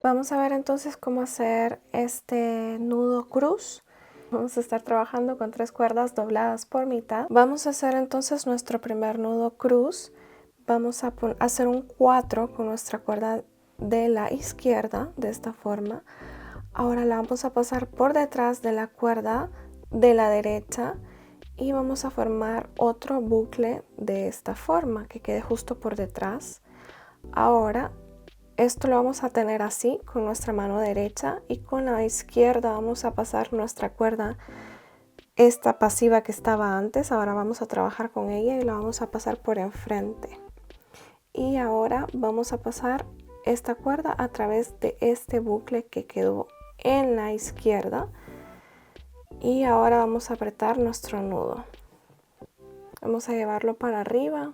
Vamos a ver entonces cómo hacer este nudo cruz. Vamos a estar trabajando con 3 cuerdas dobladas por mitad. Vamos a hacer entonces nuestro primer nudo cruz. Vamos a hacer un 4 con nuestra cuerda de la izquierda, de esta forma. Ahora la vamos a pasar por detrás de la cuerda de la derecha y vamos a formar otro bucle de esta forma que quede justo por detrás. Ahora esto lo vamos a tener así con nuestra mano derecha y con la izquierda vamos a pasar nuestra cuerda, esta pasiva que estaba antes. Ahora vamos a trabajar con ella y la vamos a pasar por enfrente. Y ahora vamos a pasar esta cuerda a través de este bucle que quedó en la izquierda. Y ahora vamos a apretar nuestro nudo. Vamos a llevarlo para arriba.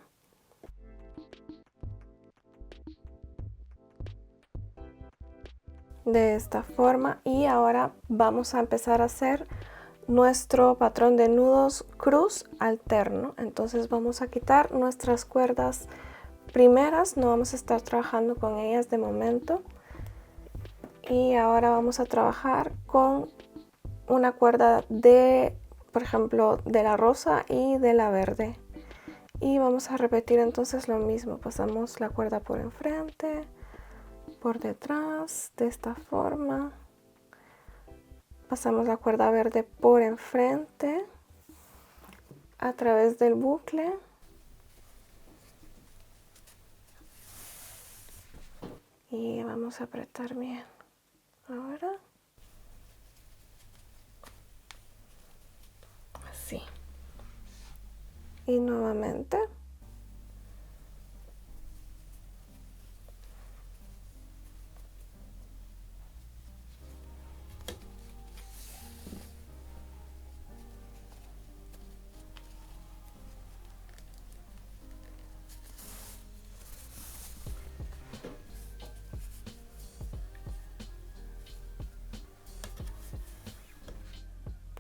De esta forma, y ahora vamos a empezar a hacer nuestro patrón de nudos cruz alterno. Entonces vamos a quitar nuestras cuerdas primeras, no vamos a estar trabajando con ellas de momento, y ahora vamos a trabajar con una cuerda de, por ejemplo, de la rosa y de la verde, y vamos a repetir entonces lo mismo. Pasamos la cuerda por enfrente, por detrás, de esta forma. Pasamos la cuerda verde por enfrente, a través del bucle. Y vamos a apretar bien. Ahora. Así. Y nuevamente.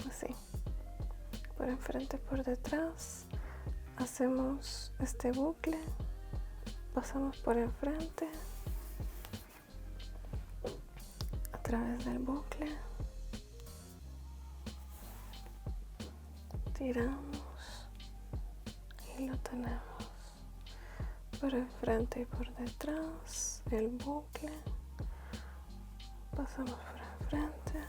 Así, por enfrente, por detrás, hacemos este bucle, pasamos por enfrente, a través del bucle, tiramos y lo tenemos por enfrente y por detrás, el bucle, pasamos por enfrente.